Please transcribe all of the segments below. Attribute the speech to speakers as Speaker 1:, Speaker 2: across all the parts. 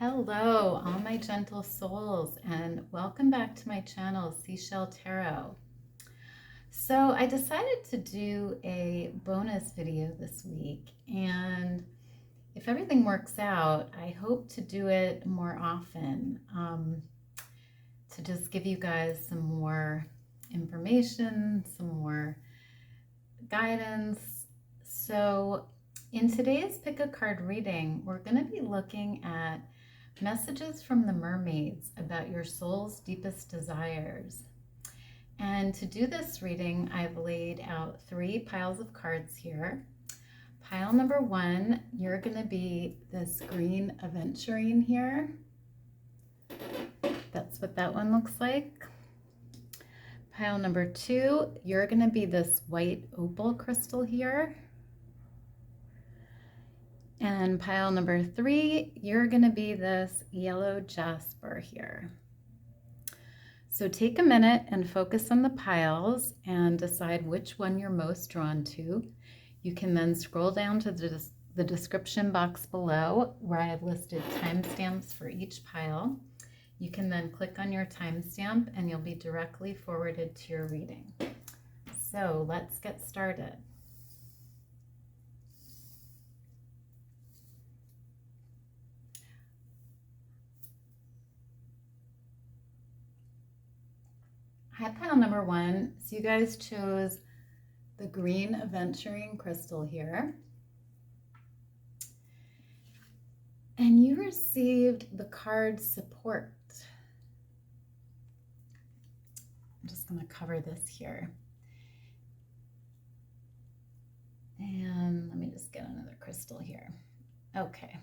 Speaker 1: Hello, all my gentle souls, and welcome back to my channel, Seashell Tarot. So I decided to do a bonus video this week, and if everything works out, I hope to do it more often to just give you guys some more information, some more guidance. So in today's Pick a Card reading, we're going to be looking at messages from the mermaids about your soul's deepest desires. And to do this reading, I've laid out 3 piles of cards here. Pile number 1, you're going to be this green Aventurine here. That's what that one looks like. Pile number 2, you're going to be this white opal crystal here. And pile number 3, you're going to be this yellow jasper here. So take a minute and focus on the piles and decide which one you're most drawn to. You can then scroll down to the description box below where I have listed timestamps for each pile. You can then click on your timestamp and you'll be directly forwarded to your reading. So let's get started. I have pile number 1, so you guys chose the green Aventurine crystal here. And you received the card support. I'm just going to cover this here. And let me just get another crystal here. Okay.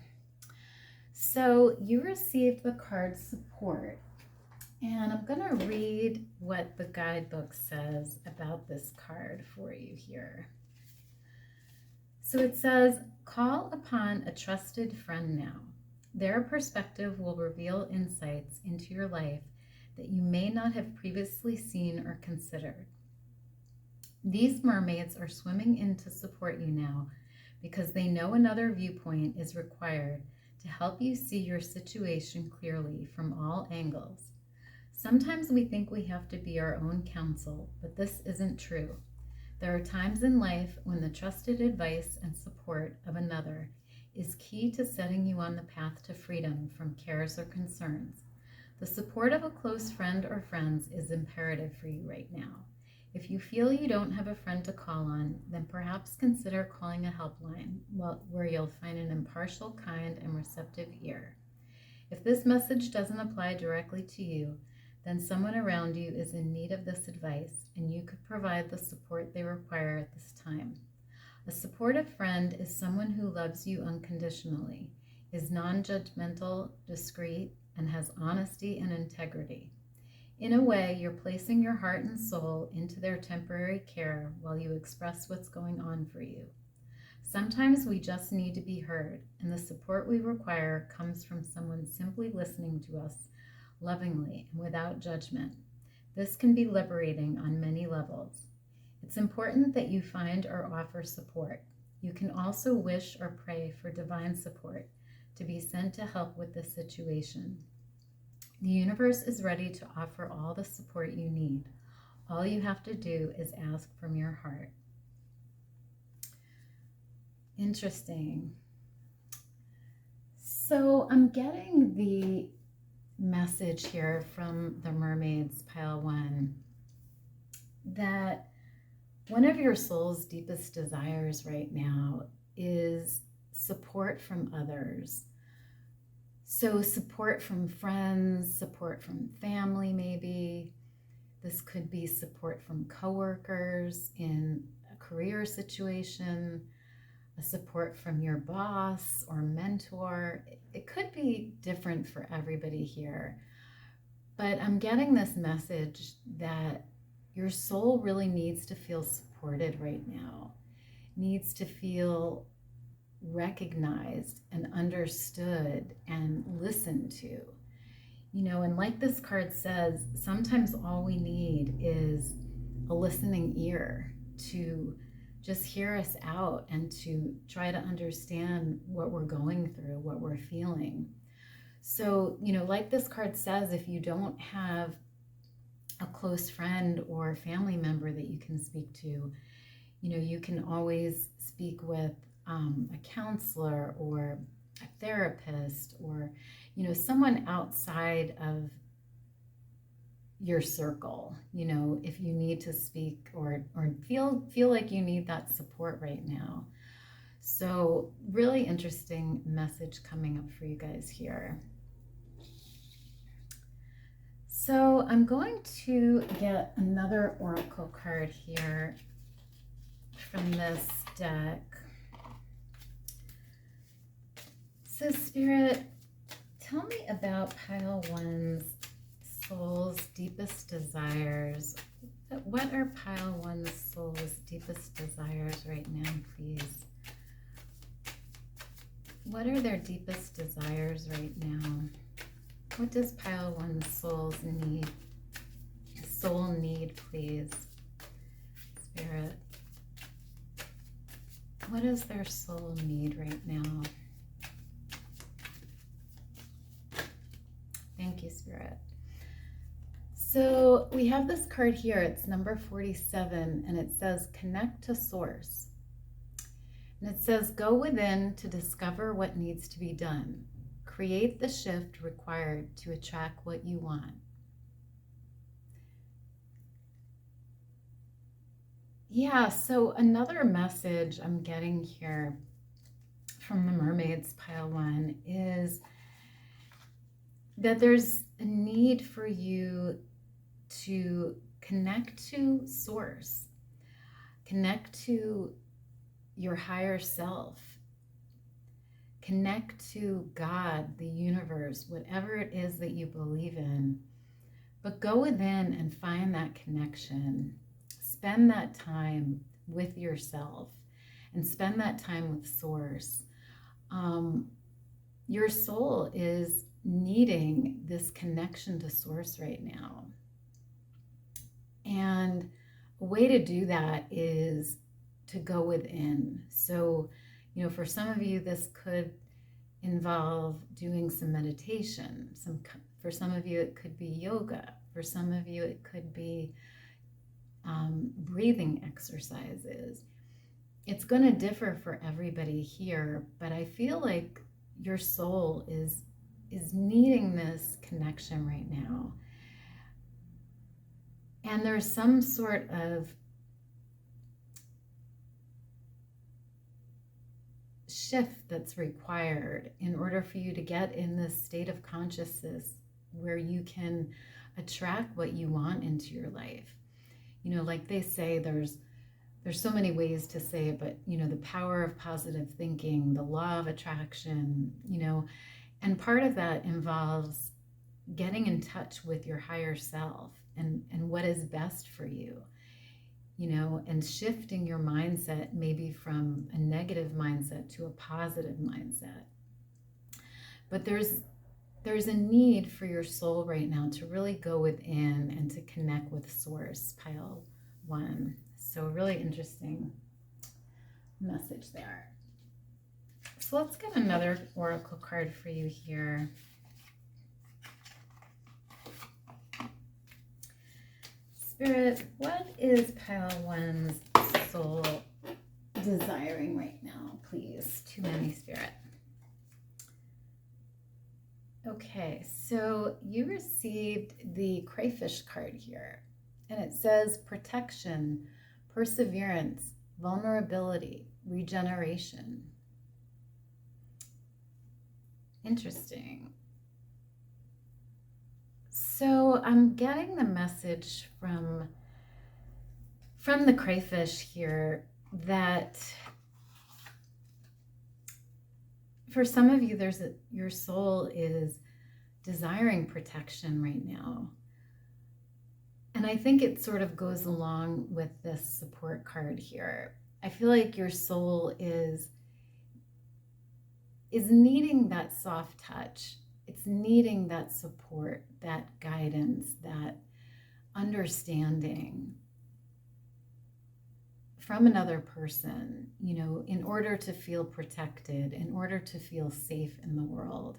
Speaker 1: So you received the card support. And I'm going to read what the guidebook says about this card for you here. So it says, call upon a trusted friend now. Their perspective will reveal insights into your life that you may not have previously seen or considered. These mermaids are swimming in to support you now because they know another viewpoint is required to help you see your situation clearly from all angles. Sometimes we think we have to be our own counsel, but this isn't true. There are times in life when the trusted advice and support of another is key to setting you on the path to freedom from cares or concerns. The support of a close friend or friends is imperative for you right now. If you feel you don't have a friend to call on, then perhaps consider calling a helpline where you'll find an impartial, kind, and receptive ear. If this message doesn't apply directly to you, then someone around you is in need of this advice, and you could provide the support they require at this time. A supportive friend is someone who loves you unconditionally, is non-judgmental, discreet, and has honesty and integrity. In a way, you're placing your heart and soul into their temporary care while you express what's going on for you. Sometimes we just need to be heard, and the support we require comes from someone simply listening to us lovingly and without judgment. This can be liberating on many levels. It's important that you find or offer support. You can also wish or pray for divine support to be sent to help with this situation. The universe is ready to offer all the support you need. All you have to do is ask from your heart. Interesting. So I'm getting the message here from the mermaids, pile 1, that one of your soul's deepest desires right now is support from others. So support from friends, support from family maybe. This could be support from coworkers in a career situation, a support from your boss or mentor. It could be different for everybody here, but I'm getting this message that your soul really needs to feel supported right now, needs to feel recognized and understood and listened to. You know, and like this card says, sometimes all we need is a listening ear to just hear us out and to try to understand what we're going through, what we're feeling. So, you know, like this card says, if you don't have a close friend or family member that you can speak to, you know, you can always speak with a counselor or a therapist, or, you know, someone outside of your circle, you know, if you need to speak or feel like you need that support right now. So really interesting message coming up for you guys here. So I'm going to get another oracle card here from this deck. So Spirit, tell me about pile one's soul's deepest desires. What are pile one's soul's deepest desires right now, please? What are their deepest desires right now? What does pile one's soul need, please? Spirit, what does their soul need right now? Thank you, Spirit. So we have this card here. It's number 47, and it says connect to source. And it says go within to discover what needs to be done. Create the shift required to attract what you want. Yeah, so another message I'm getting here from the Mermaids pile one is that there's a need for you to connect to source, connect to your higher self, connect to God, the universe, whatever it is that you believe in. But go within and find that connection. Spend that time with yourself and spend that time with source. Your soul is needing this connection to source right now. And a way to do that is to go within. So, you know, for some of you, this could involve doing some meditation. For some of you, it could be yoga. For some of you, it could be breathing exercises. It's going to differ for everybody here, but I feel like your soul is needing this connection right now. And there's some sort of shift that's required in order for you to get in this state of consciousness where you can attract what you want into your life. You know, like they say, there's so many ways to say it, but, you know, the power of positive thinking, the law of attraction, you know, and part of that involves getting in touch with your higher self and what is best for you, you know, and shifting your mindset maybe from a negative mindset to a positive mindset. But there's a need for your soul right now to really go within and to connect with source, pile one. So really interesting message there. So let's get another oracle card for you here. Spirit, what is pile one's soul desiring right now, please? Too many, Spirit. Okay, so you received the crayfish card here, and it says protection, perseverance, vulnerability, regeneration. Interesting. So I'm getting the message from the crayfish here that for some of you, your soul is desiring protection right now. And I think it sort of goes along with this support card here. I feel like your soul is needing that soft touch. It's needing that support, that guidance, that understanding from another person, you know, in order to feel protected, in order to feel safe in the world.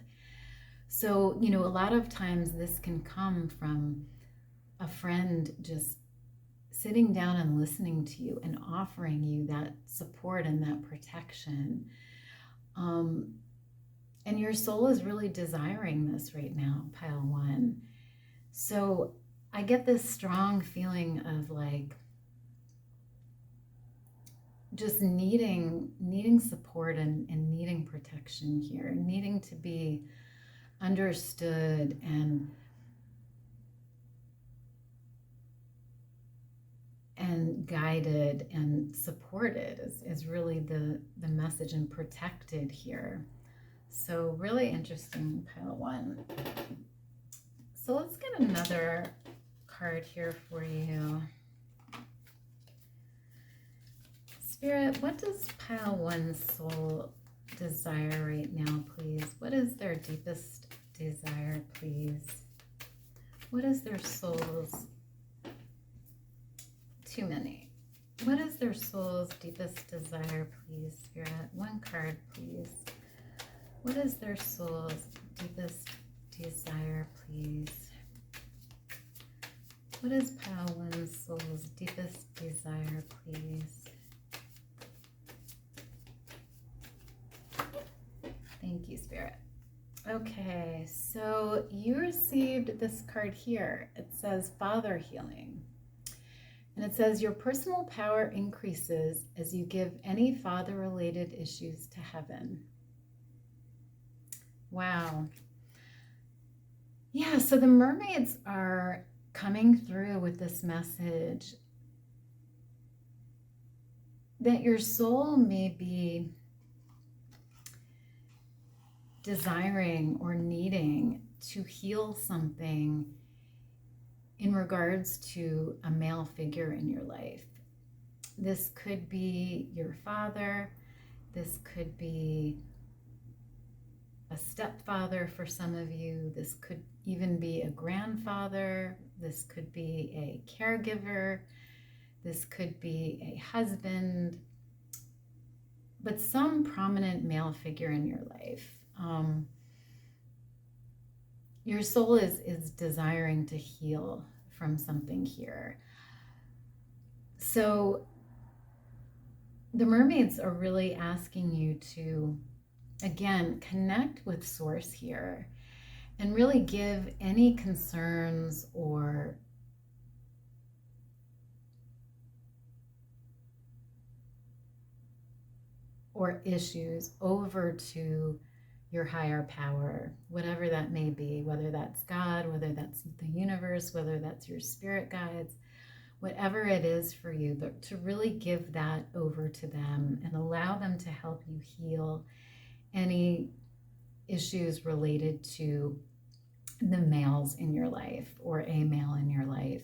Speaker 1: So, you know, a lot of times this can come from a friend just sitting down and listening to you and offering you that support and that protection. And your soul is really desiring this right now, pile one. So I get this strong feeling of like just needing support and needing protection here, needing to be understood and guided and supported is really the message, and protected here. So really interesting, pile one. So let's get another card here for you. Spirit, what does pile one's soul desire right now, please? What is their deepest desire, please? What is their soul's... Too many. What is their soul's deepest desire, please, Spirit? One card, please. What is their soul's deepest desire, please? What is pile one's soul's deepest desire, please? Thank you, Spirit. Okay, so you received this card here. It says Father Healing. And it says your personal power increases as you give any father-related issues to heaven. Wow. Yeah, so the mermaids are coming through with this message that your soul may be desiring or needing to heal something in regards to a male figure in your life. This could be your father. This could be a stepfather for some of you. This could even be a grandfather. This could be a caregiver. This could be a husband, but some prominent male figure in your life. Your soul is desiring to heal from something here. So the mermaids are really asking you to, again, connect with Source here and really give any concerns or issues over to your higher power, whatever that may be, whether that's God, whether that's the universe, whether that's your spirit guides, whatever it is for you, but to really give that over to them and allow them to help you heal any issues related to the males in your life or a male in your life.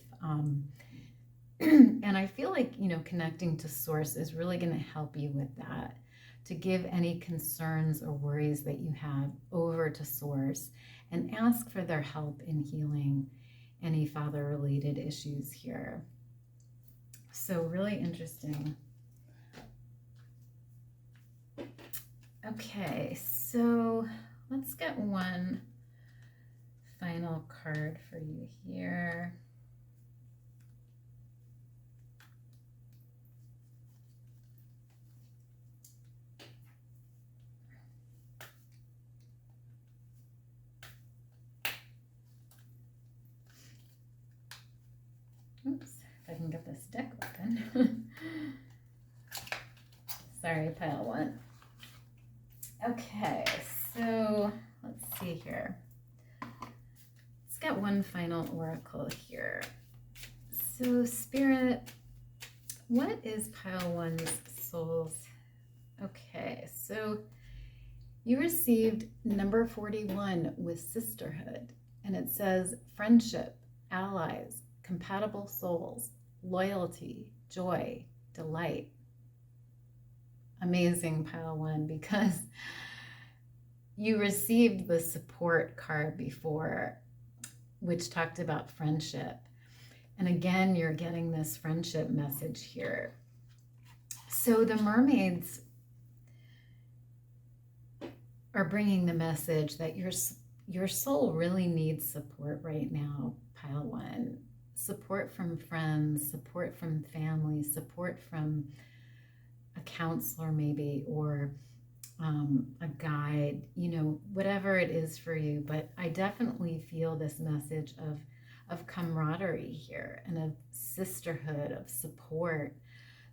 Speaker 1: And I feel like, you know, connecting to Source is really going to help you with that, to give any concerns or worries that you have over to Source and ask for their help in healing any father-related issues here. So really interesting. Okay, so let's get one final card for you here. Oops, if I can get this deck open. Sorry, pile one. Okay, so let's see here. Let's get one final oracle here. So Spirit, what is pile one's soul's? Okay, so you received number 41 with sisterhood, and it says friendship, allies, compatible souls, loyalty, joy, delight. Amazing, pile one, because you received the support card before, which talked about friendship. And again, you're getting this friendship message here. So the mermaids are bringing the message that your soul really needs support right now, pile one. Support from friends, support from family, support from a counselor maybe, or a guide, you know, whatever it is for you. But I definitely feel this message of camaraderie here and of sisterhood, of support.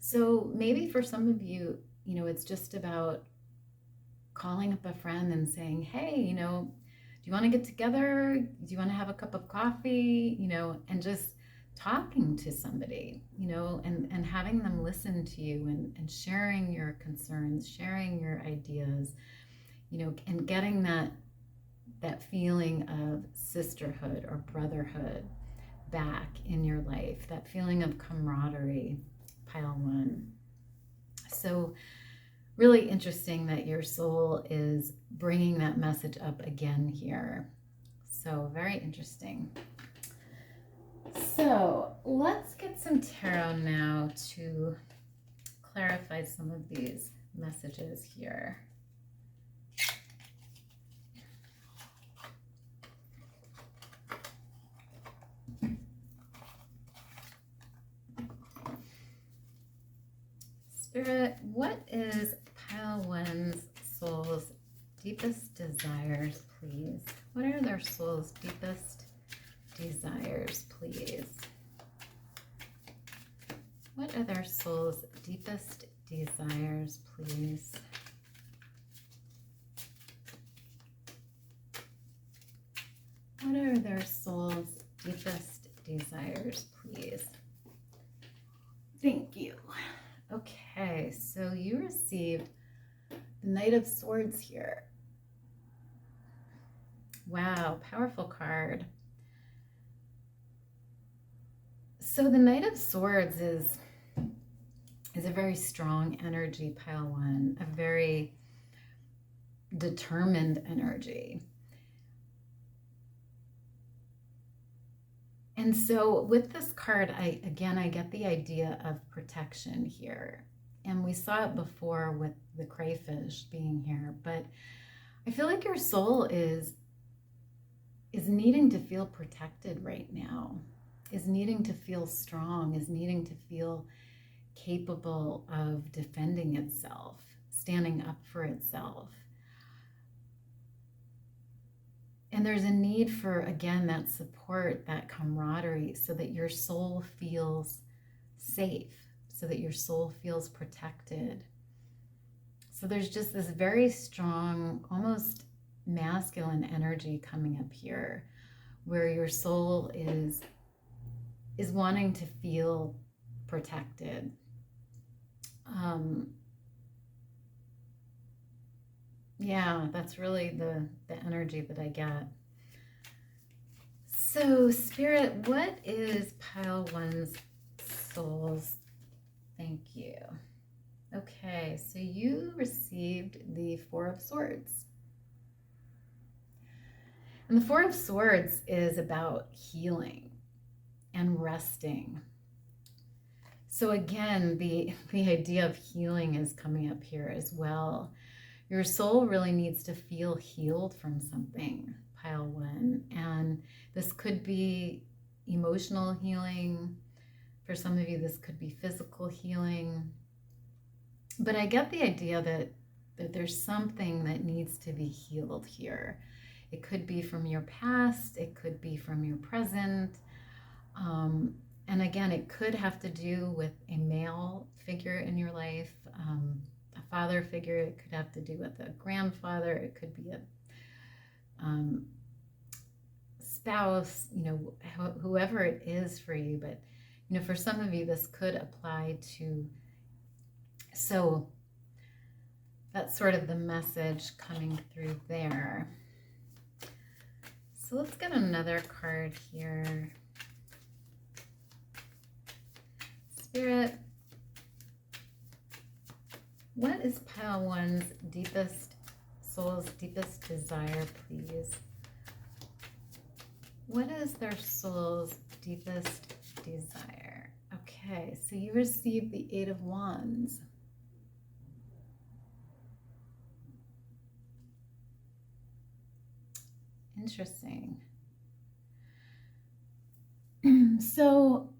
Speaker 1: So maybe for some of you, you know, it's just about calling up a friend and saying, hey, you know, do you want to get together? Do you want to have a cup of coffee? You know, and just talking to somebody, you know, and having them listen to you and sharing your concerns, sharing your ideas, you know, and getting that feeling of sisterhood or brotherhood back in your life, that feeling of camaraderie, pile one. So really interesting that your soul is bringing that message up again here. So very interesting. So let's get some tarot now to clarify some of these messages here. Spirit, what is pile one's soul's deepest desires, please? What are their soul's deepest desires, please? What are their soul's deepest desires, please? What are their soul's deepest desires, please? Thank you. Okay, so you received the Knight of Swords here. Wow, powerful card. So the Knight of Swords is a very strong energy, pile one, a very determined energy. And so with this card, I get the idea of protection here. And we saw it before with the crayfish being here, but I feel like your soul is needing to feel protected right now, is needing to feel strong, is needing to feel capable of defending itself, standing up for itself. And there's a need for, again, that support, that camaraderie, so that your soul feels safe, so that your soul feels protected. So there's just this very strong, almost masculine energy coming up here, where your soul is wanting to feel protected. Yeah, that's really the energy that I get. So Spirit, what is pile one's soul's? Thank you. Okay, so you received the Four of Swords. And the Four of Swords is about healing and resting. So again, the idea of healing is coming up here as well. Your soul really needs to feel healed from something, pile one. And this could be emotional healing. For some of you, this could be physical healing. But I get the idea that there's something that needs to be healed here. It could be from your past. It could be from your present. And again, it could have to do with a male figure in your life, a father figure. It could have to do with a grandfather. It could be a spouse, you know, whoever it is for you. But, you know, for some of you, this could apply to. So that's sort of the message coming through there. So let's get another card here. Spirit, what is pile one's soul's deepest desire, please? What is their soul's deepest desire? Okay, so you received the Eight of Wands. Interesting. So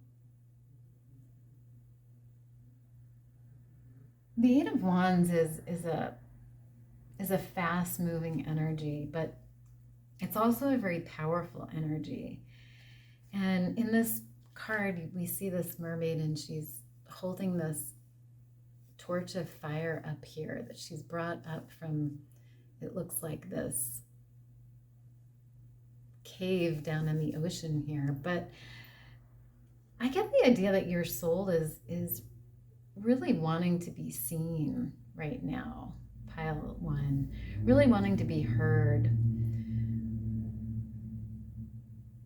Speaker 1: the Eight of Wands is a fast-moving energy, but it's also a very powerful energy. And in this card, we see this mermaid, and she's holding this torch of fire up here that she's brought up from, it looks like this cave down in the ocean here. But I get the idea that your soul is really wanting to be seen right now, pile one, really wanting to be heard.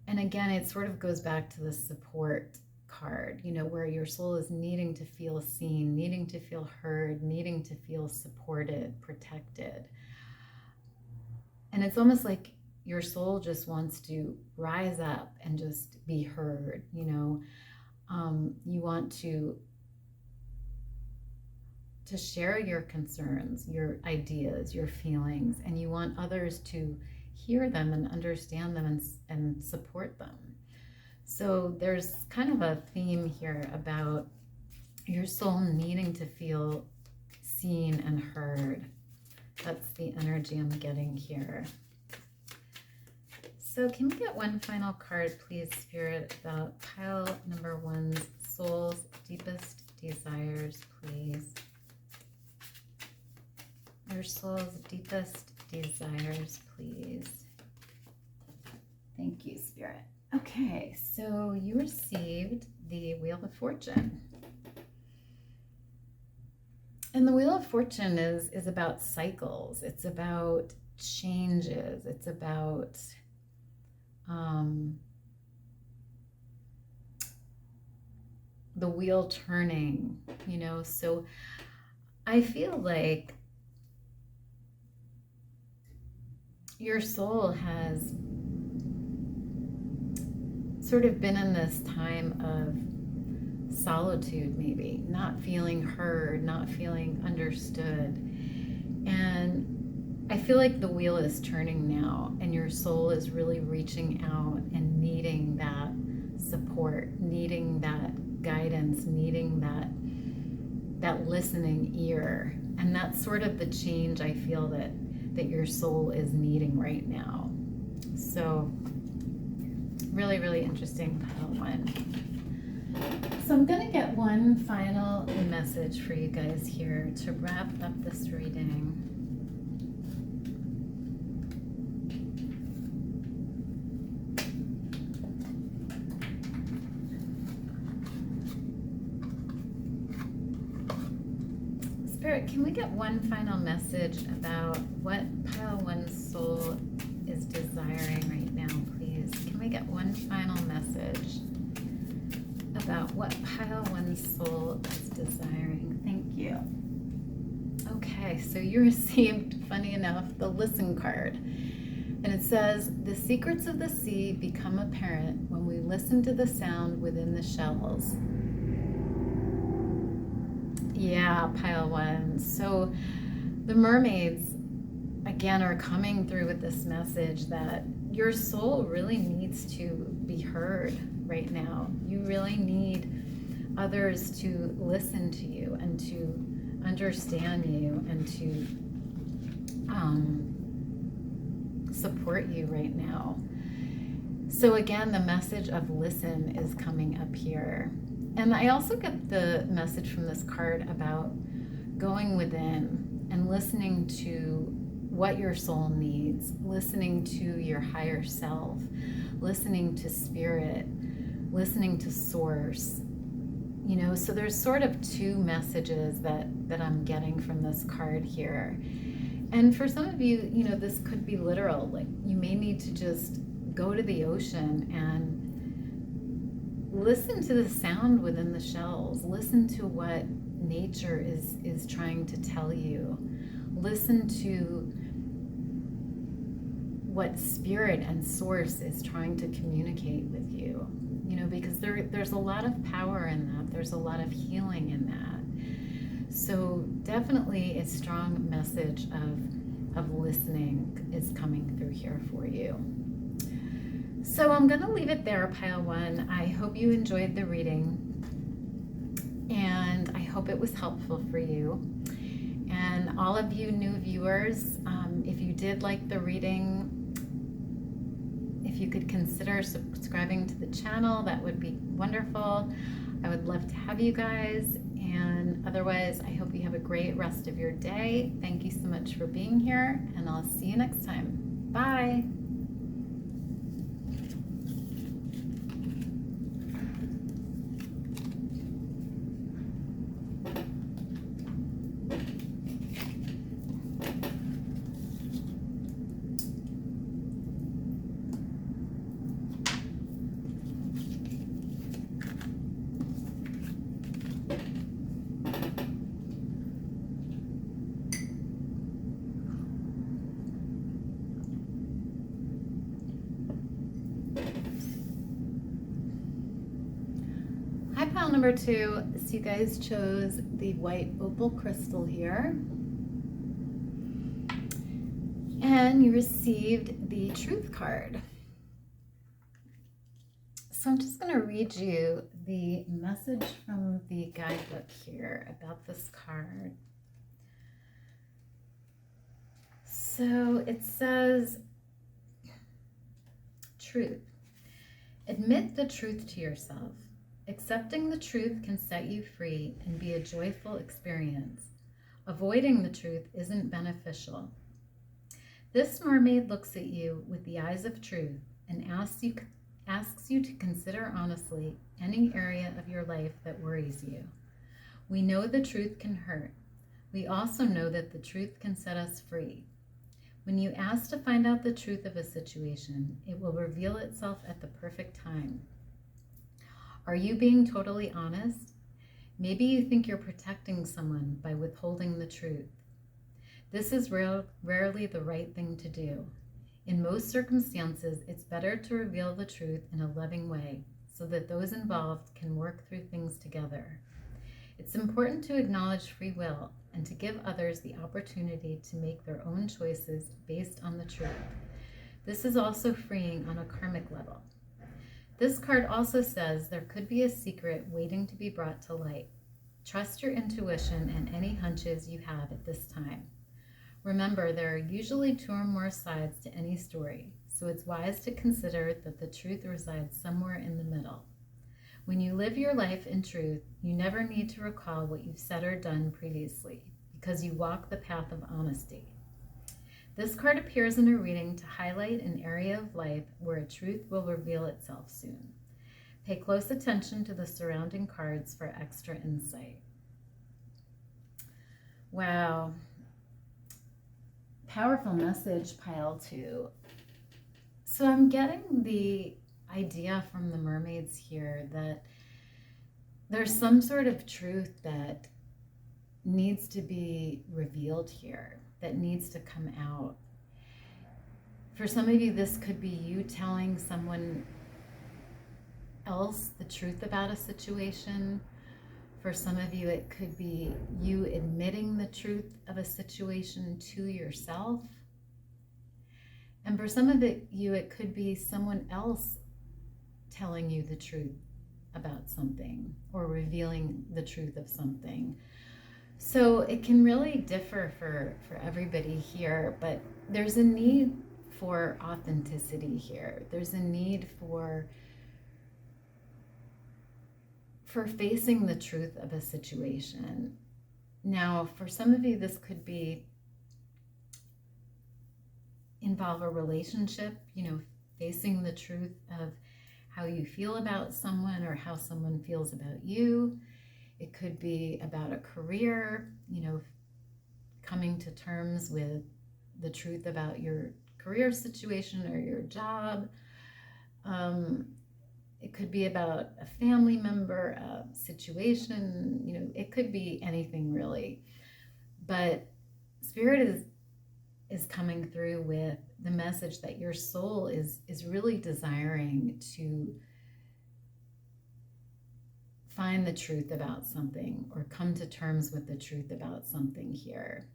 Speaker 1: And again, it sort of goes back to the support card, you know, where your soul is needing to feel seen, needing to feel heard, needing to feel supported, protected. And it's almost like your soul just wants to rise up and just be heard, you know. You want to share your concerns, your ideas, your feelings, and you want others to hear them and understand them and support them. So there's kind of a theme here about your soul needing to feel seen and heard. That's the energy I'm getting here. So can we get one final card, please, Spirit, about pile number one's soul's deepest desires, please? Your soul's deepest desires, please. Thank you, Spirit. Okay, so you received the Wheel of Fortune. And the Wheel of Fortune is about cycles. It's about changes. It's about the wheel turning, you know. So I feel like your soul has sort of been in this time of solitude, maybe not feeling heard, not feeling understood. And I feel like the wheel is turning now, and your soul is really reaching out and needing that support, needing that guidance, needing that listening ear. And that's sort of the change I feel that your soul is needing right now. So really, really interesting, pile one. So I'm going to get one final message for you guys here to wrap up this reading. Spirit, can we get one final message about what pile one's soul is desiring right now, please? Can we get one final message about what pile one's soul is desiring? Thank you. Okay, so you received, funny enough, the Listen card. And it says, the secrets of the sea become apparent when we listen to the sound within the shells. Yeah, pile one. So the mermaids, again, are coming through with this message that your soul really needs to be heard right now. You really need others to listen to you and to understand you and to support you right now. So again, the message of listen is coming up here. And I also get the message from this card about going within and listening to what your soul needs, listening to your higher self, listening to spirit, listening to source. You know, so there's sort of two messages that I'm getting from this card here. And for some of you, you know, this could be literal. Like, you may need to just go to the ocean and listen to the sound within the shells. Listen to what nature is trying to tell you. Listen to what spirit and source is trying to communicate with you. You know, because there's a lot of power in that. There's a lot of healing in that. So definitely a strong message of of listening is coming through here for you. So I'm going to leave it there, pile one. I hope you enjoyed the reading, and I hope it was helpful for you. And all of you new viewers, if you did like the reading, if you could consider subscribing to the channel, that would be wonderful. I would love to have you guys. And otherwise, I hope you have a great rest of your day. Thank you so much for being here, and I'll see you next time. Bye. Pile number 2, so you guys chose the white opal crystal here, and you received the truth card. So I'm just going to read you the message from the guidebook here about this card. So it says, truth. Admit the truth to yourself. Accepting the truth can set you free and be a joyful experience. Avoiding the truth isn't beneficial. This mermaid looks at you with the eyes of truth and asks you to consider honestly any area of your life that worries you. We know the truth can hurt. We also know that the truth can set us free. When you ask to find out the truth of a situation, it will reveal itself at the perfect time. Are you being totally honest? Maybe you think you're protecting someone by withholding the truth. This is rarely the right thing to do. In most circumstances, it's better to reveal the truth in a loving way so that those involved can work through things together. It's important to acknowledge free will and to give others the opportunity to make their own choices based on the truth. This is also freeing on a karmic level. This card also says there could be a secret waiting to be brought to light. Trust your intuition and any hunches you have at this time. Remember, there are usually 2 or more sides to any story, so it's wise to consider that the truth resides somewhere in the middle. When you live your life in truth, you never need to recall what you've said or done previously, because you walk the path of honesty. This card appears in a reading to highlight an area of life where a truth will reveal itself soon. Pay close attention to the surrounding cards for extra insight. Wow. Powerful message, pile 2. So I'm getting the idea from the mermaids here that there's some sort of truth that needs to be revealed here, that needs to come out. For some of you, this could be you telling someone else the truth about a situation. For some of you, it could be you admitting the truth of a situation to yourself. And for some of you, it could be someone else telling you the truth about something or revealing the truth of something. So it can really differ for everybody here, but there's a need for authenticity here. There's a need for facing the truth of a situation. Now, for some of you, this could involve a relationship, facing the truth of how you feel about someone or how someone feels about you. It could be about a career, coming to terms with the truth about your career situation or your job. It could be about a family member, a situation, it could be anything really. But Spirit is coming through with the message that your soul is really desiring to find the truth about something or come to terms with the truth about something here.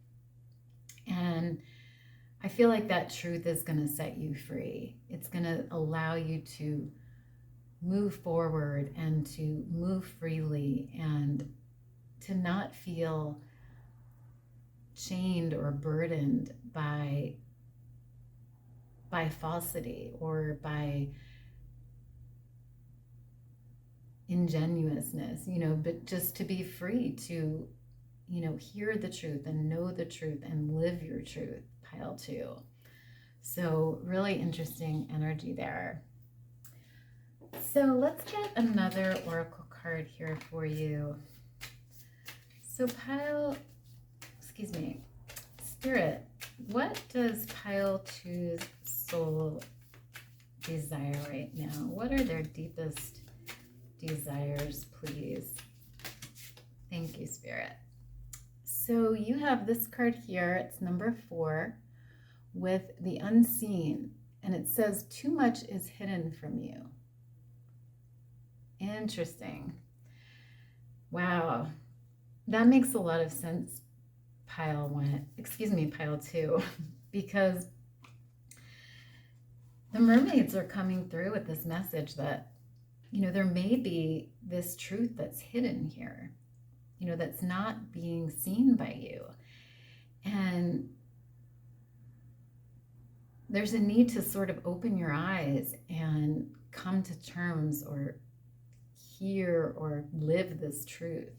Speaker 1: And I feel like that truth is going to set you free. It's going to allow you to move forward and to move freely and to not feel chained or burdened by falsity or by ingenuousness, but just to be free to, hear the truth and know the truth and live your truth, pile 2. So really interesting energy there. So let's get another oracle card here for you. So Spirit, what does pile 2's soul desire right now? What are their deepest desires, please? Thank you, Spirit. So you have this card here. It's number 4 with the unseen, and it says too much is hidden from you. Interesting. Wow, that makes a lot of sense, pile 2, because the mermaids are coming through with this message that, there may be this truth that's hidden here, that's not being seen by you. And there's a need to sort of open your eyes and come to terms or hear or live this truth.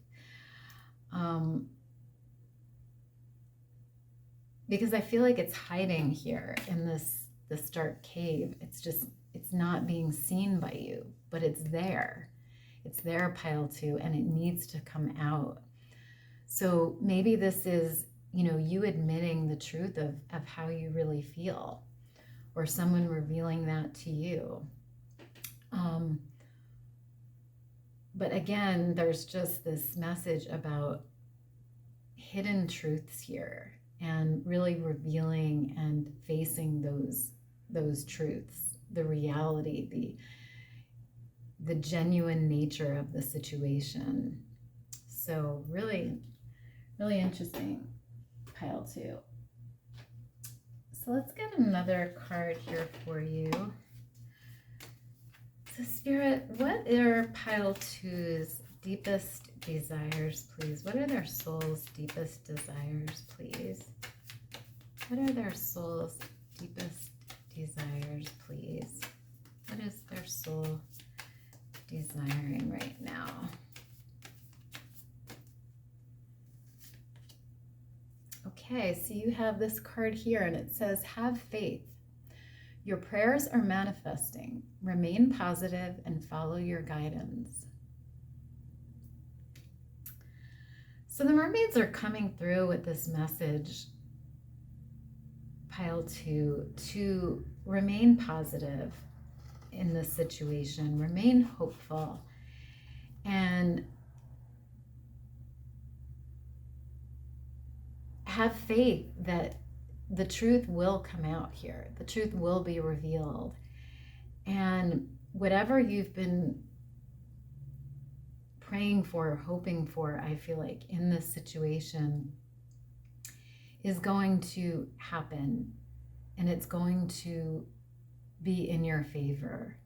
Speaker 1: Because I feel like it's hiding here in this dark cave. It's not being seen by you, but it's there. It's there, pile 2, and it needs to come out. So maybe this is, you admitting the truth of how you really feel, or someone revealing that to you. But again, there's just this message about hidden truths here and really revealing and facing those truths, the reality, the genuine nature of the situation. So really, really interesting, pile 2. So let's get another card here for you. So Spirit, what are pile 2's deepest desires, please? What are their soul's deepest desires, please? What are their soul's deepest desires, please? What is their soul desiring right now? Okay, so you have this card here and it says, have faith. Your prayers are manifesting. Remain positive and follow your guidance. So the mermaids are coming through with this message, pile 2, to remain positive in this situation, remain hopeful, and have faith that the truth will come out here. The truth will be revealed. And whatever you've been praying for, hoping for, I feel like in this situation is going to happen, and it's going to be in your favor.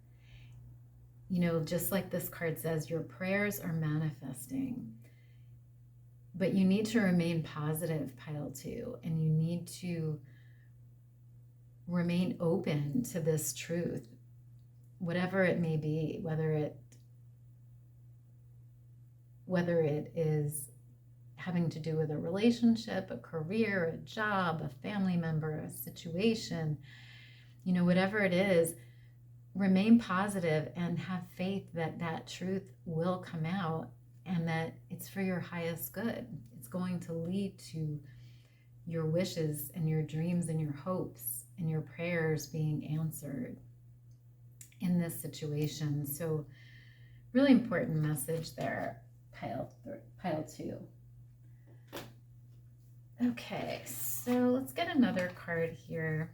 Speaker 1: Just like this card says, your prayers are manifesting. But you need to remain positive, pile 2, and you need to remain open to this truth, whatever it may be, whether it is having to do with a relationship, a career, a job, a family member, a situation, whatever it is, remain positive and have faith that that truth will come out and that it's for your highest good. It's going to lead to your wishes and your dreams and your hopes and your prayers being answered in this situation. So really important message there, pile 2. Okay, so let's get another card here.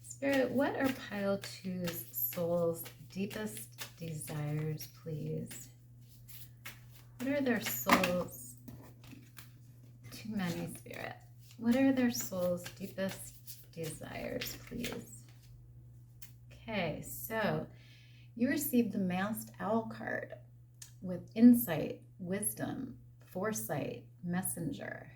Speaker 1: Spirit, what are pile 2's soul's deepest desires, please? What are their souls? Too many, Spirit. What are their soul's deepest desires, please. Okay, so you received the Masked Owl card with insight, wisdom, foresight, messenger.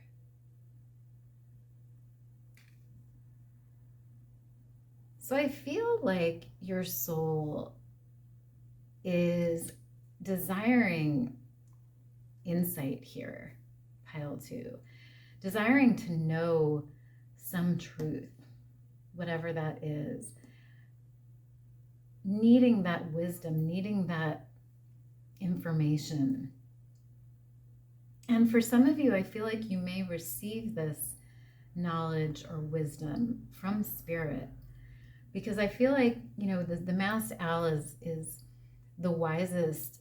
Speaker 1: So I feel like your soul is desiring insight here, pile 2, desiring to know some truth, whatever that is, needing that wisdom, needing that information. And for some of you, I feel like you may receive this knowledge or wisdom from spirit, because I feel like, you know, the masked owl is the wisest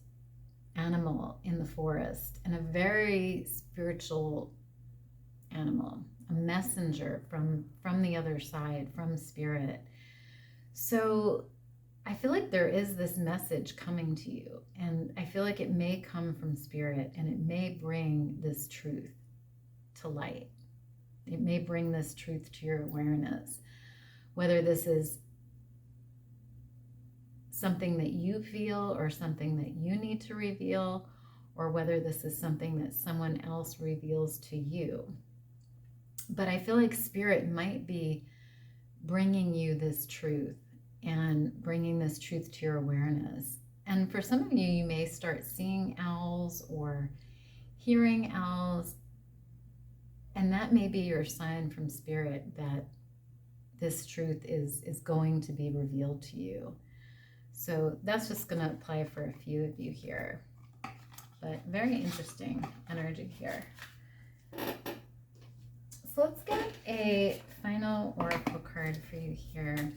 Speaker 1: animal in the forest and a very spiritual animal, a messenger from the other side, from spirit. So I feel like there is this message coming to you, and I feel like it may come from spirit, and it may bring this truth to light. It may bring this truth to your awareness, whether this is something that you feel or something that you need to reveal, or whether this is something that someone else reveals to you. But I feel like spirit might be bringing you this truth and bringing this truth to your awareness. And for some of you, you may start seeing owls or hearing owls, and that may be your sign from spirit that this truth is going to be revealed to you. So that's just going to apply for a few of you here, but very interesting energy here. So let's get a final oracle card for you here.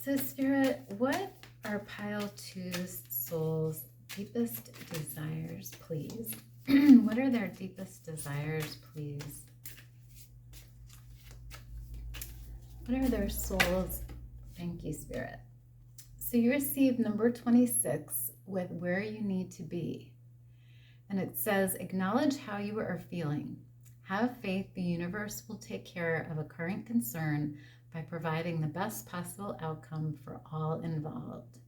Speaker 1: So Spirit, what are pile 2's soul's deepest desires, please? What are their deepest desires, please? What are their souls? Thank you, Spirit. So you received number 26 with where you need to be. And it says, acknowledge how you are feeling. Have faith the universe will take care of a current concern by providing the best possible outcome for all involved.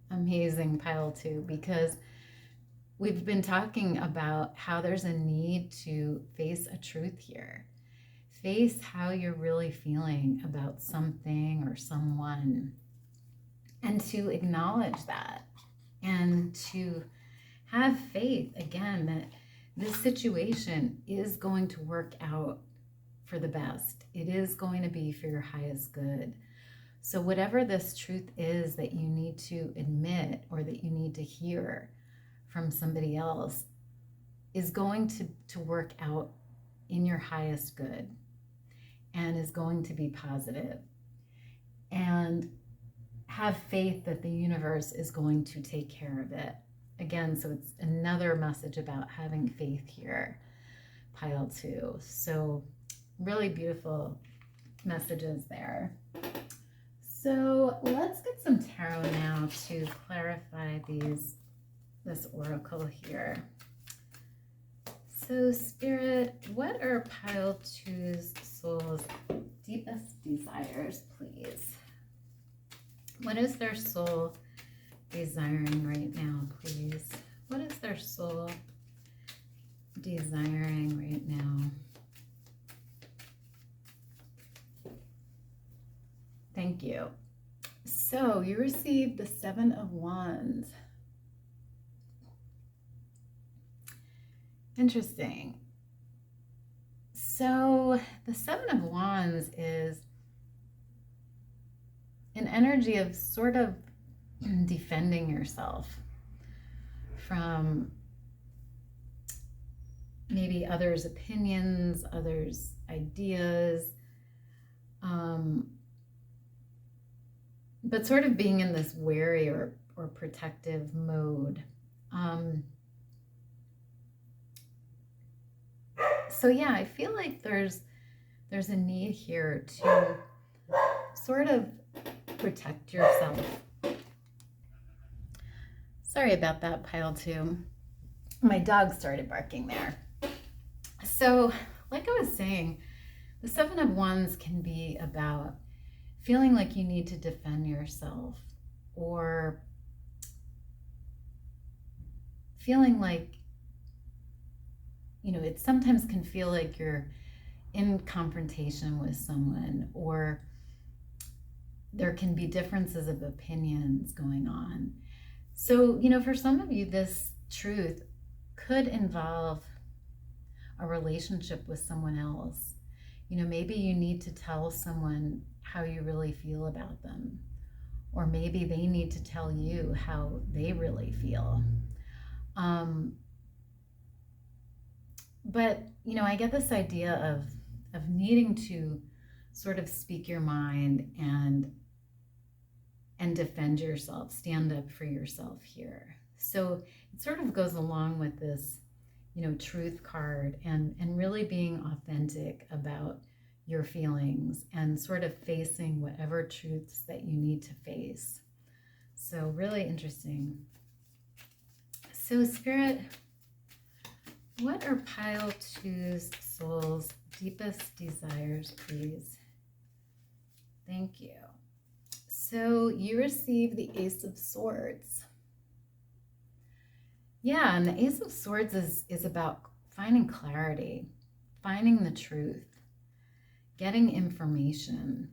Speaker 1: Amazing, pile 2, because we've been talking about how there's a need to face a truth here. Face how you're really feeling about something or someone, and to acknowledge that, and to have faith, again, that this situation is going to work out for the best. It is going to be for your highest good. So whatever this truth is that you need to admit or that you need to hear from somebody else is going to work out in your highest good and is going to be positive. And have faith that the universe is going to take care of it. Again, so it's another message about having faith here, pile 2. So really beautiful messages there. So let's get some tarot now to clarify this oracle here. So Spirit, what are pile 2's soul's deepest desires, please? What is their soul desiring right now, please? What is their soul desiring right now? Thank you. So you received the 7 of Wands. Interesting. So the 7 of Wands is an energy of sort of defending yourself from maybe others' opinions, others' ideas, but sort of being in this wary or protective mode. So yeah, I feel like there's a need here to sort of protect yourself. Sorry about that, pile 2. My dog started barking there. So like I was saying, The Seven of Wands can be about feeling like you need to defend yourself, or feeling like, it sometimes can feel like you're in confrontation with someone, or there can be differences of opinions going on. So, for some of you, this truth could involve a relationship with someone else. Maybe you need to tell someone how you really feel about them, or maybe they need to tell you how they really feel. But, I get this idea of needing to sort of speak your mind and defend yourself, stand up for yourself here. So it sort of goes along with this, truth card, and really being authentic about your feelings and sort of facing whatever truths that you need to face. So really interesting. So Spirit, what are pile two's soul's deepest desires, please? Thank you. So you receive the Ace of Swords. Yeah, and the Ace of Swords is about finding clarity, finding the truth, getting information.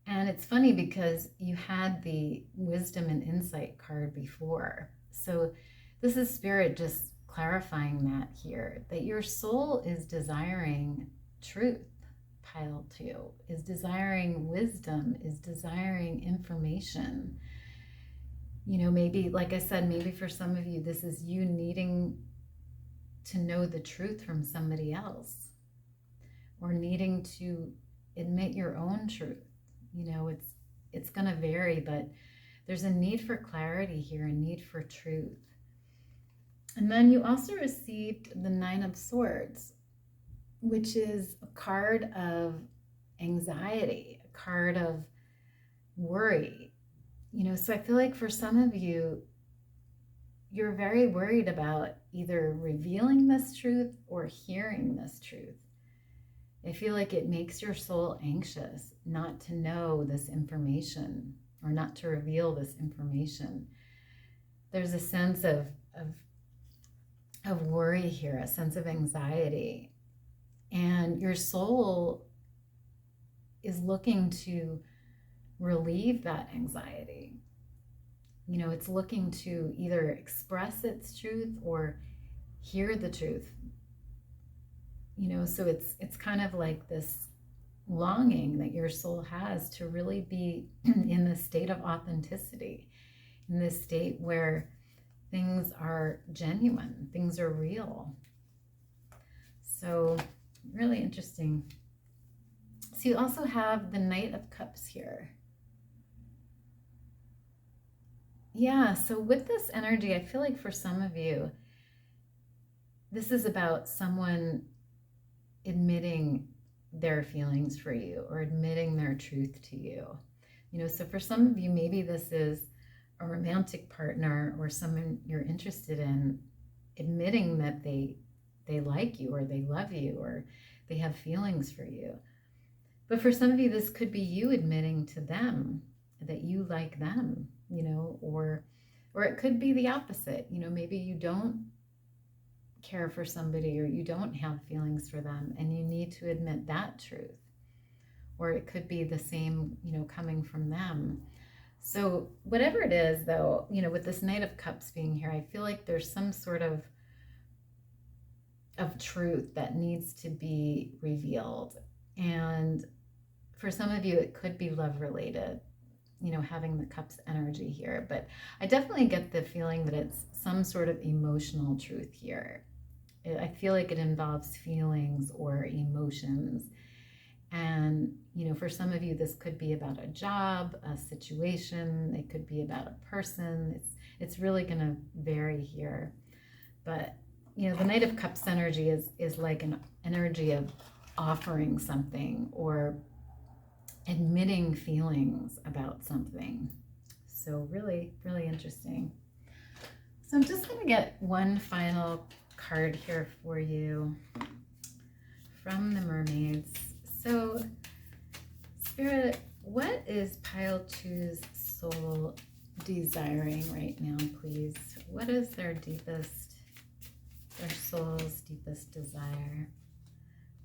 Speaker 1: And it's funny because you had the Wisdom and Insight card before. So this is Spirit just clarifying that here, that your soul is desiring truth. Pile two is desiring wisdom, is desiring information. Maybe, like I said, maybe for some of you, this is you needing to know the truth from somebody else, or needing to admit your own truth. It's going to vary, but there's a need for clarity here, a need for truth. And then you also received the Nine of Swords, which is a card of anxiety, a card of worry. So I feel like for some of you, you're very worried about either revealing this truth or hearing this truth. I feel like it makes your soul anxious not to know this information, or not to reveal this information. There's a sense of worry here, a sense of anxiety. And your soul is looking to relieve that anxiety. It's looking to either express its truth or hear the truth. So it's kind of like this longing that your soul has to really be in this state of authenticity, in this state where things are genuine, things are real. So really interesting. So you also have the Knight of Cups here. Yeah, so with this energy, I feel like for some of you, this is about someone admitting their feelings for you, or admitting their truth to you. So for some of you, maybe this is a romantic partner or someone you're interested in admitting that they like you, or they love you, or they have feelings for you. But for some of you, this could be you admitting to them that you like them, or it could be the opposite. Maybe you don't care for somebody, or you don't have feelings for them, and you need to admit that truth. Or it could be the same, coming from them. So whatever it is, though, with this Knight of Cups being here, I feel like there's some sort of truth that needs to be revealed. And for some of you, it could be love related, having the Cups energy here. But I definitely get the feeling that it's some sort of emotional truth here. I feel like it involves feelings or emotions. And, for some of you, this could be about a job, a situation. It could be about a person. It's really going to vary here. But, the Knight of Cups energy is like an energy of offering something, or admitting feelings about something. So really, really interesting. So I'm just going to get one final card here for you from the Mermaids. So, Spirit, what is pile two's soul desiring right now, please? What is their soul's deepest desire?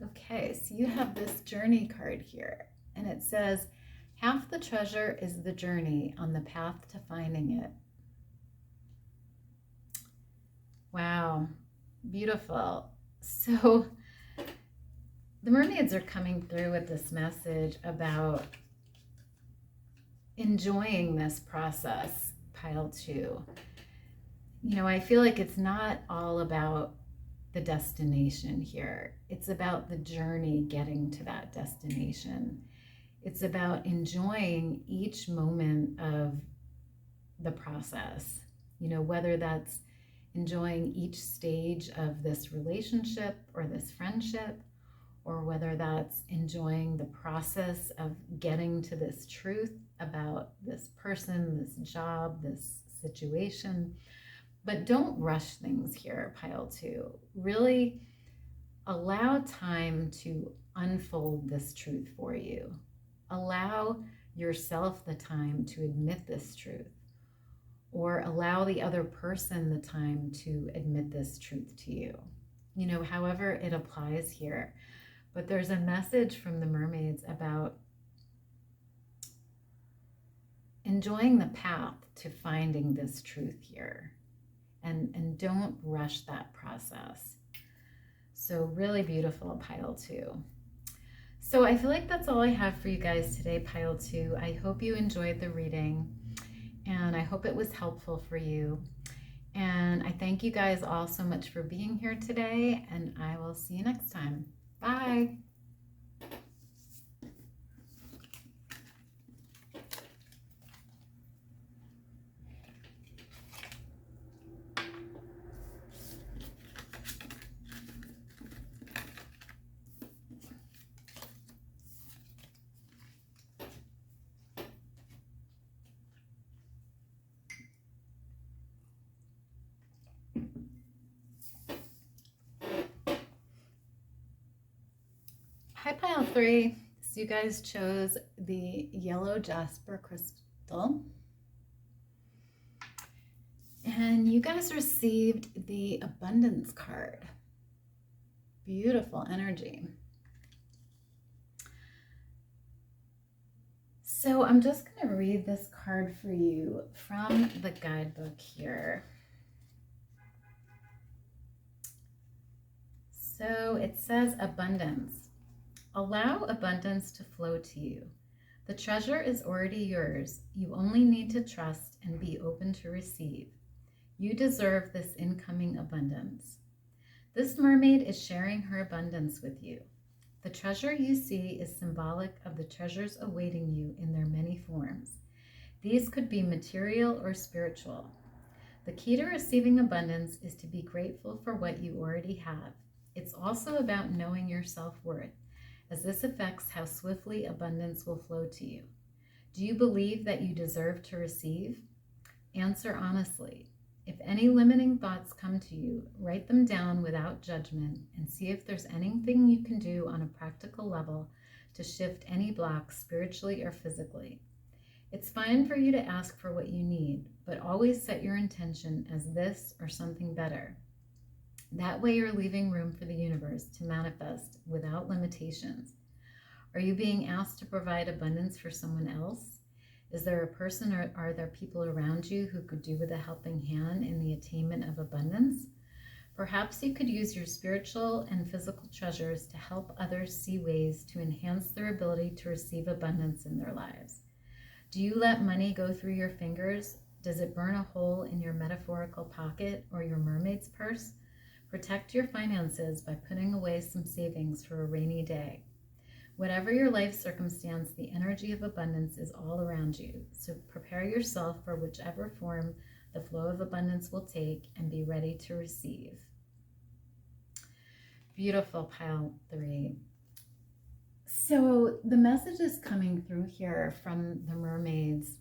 Speaker 1: Okay, so you have this journey card here, and it says, half the treasure is the journey on the path to finding it. Wow, beautiful. So the mermaids are coming through with this message about enjoying this process, pile two. You know, I feel like it's not all about the destination here. It's about the journey getting to that destination. It's about enjoying each moment of the process, you know, whether that's enjoying each stage of this relationship or this friendship, or whether that's enjoying the process of getting to this truth about this person, this job, this situation. But don't rush things here, pile two. Really allow time to unfold this truth for you. Allow yourself the time to admit this truth, or allow the other person the time to admit this truth to you. You know, however it applies here. But there's a message from the mermaids about enjoying the path to finding this truth here. And don't rush that process. So really beautiful, pile two. So I feel like that's all I have for you guys today, pile two. I hope you enjoyed the reading, and I hope it was helpful for you. And I thank you guys all so much for being here today, and I will see you next time. Bye. Hi, pile three. So you guys chose the yellow jasper crystal. And you guys received the abundance card. Beautiful energy. So I'm just going to read this card for you from the guidebook here. So it says abundance. Allow abundance to flow to you. The treasure is already yours. You only need to trust and be open to receive. You deserve this incoming abundance. This mermaid is sharing her abundance with you. The treasure you see is symbolic of the treasures awaiting you in their many forms. These could be material or spiritual. The key to receiving abundance is to be grateful for what you already have. It's also about knowing your self-worth, as this affects how swiftly abundance will flow to you. Do you believe that you deserve to receive? Answer honestly. If any limiting thoughts come to you, write them down without judgment and see if there's anything you can do on a practical level to shift any blocks spiritually or physically. It's fine for you to ask for what you need, but always set your intention as this or something better. That way you're leaving room for the universe to manifest without limitations. Are you being asked to provide abundance for someone else? Is there a person or are there people around you who could do with a helping hand in the attainment of abundance? Perhaps you could use your spiritual and physical treasures to help others see ways to enhance their ability to receive abundance in their lives. Do you let money go through your fingers? Does it burn a hole in your metaphorical pocket or your mermaid's purse? Protect your finances by putting away some savings for a rainy day. Whatever your life circumstance, the energy of abundance is all around you. So prepare yourself for whichever form the flow of abundance will take and be ready to receive. Beautiful, pile three. So the message is coming through here from the mermaids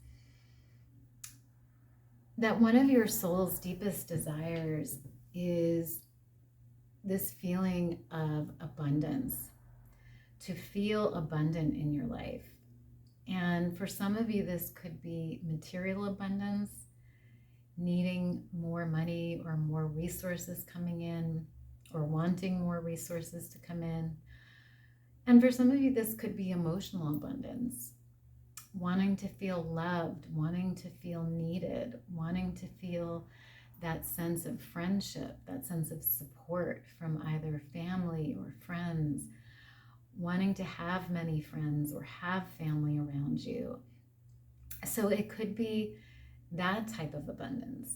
Speaker 1: that one of your soul's deepest desires is this feeling of abundance, to feel abundant in your life. And for some of you, this could be material abundance, needing more money or more resources coming in, or wanting more resources to come in. And for some of you, this could be emotional abundance, wanting to feel loved, wanting to feel needed, wanting to feel that sense of friendship, that sense of support from either family or friends, wanting to have many friends or have family around you. So it could be that type of abundance.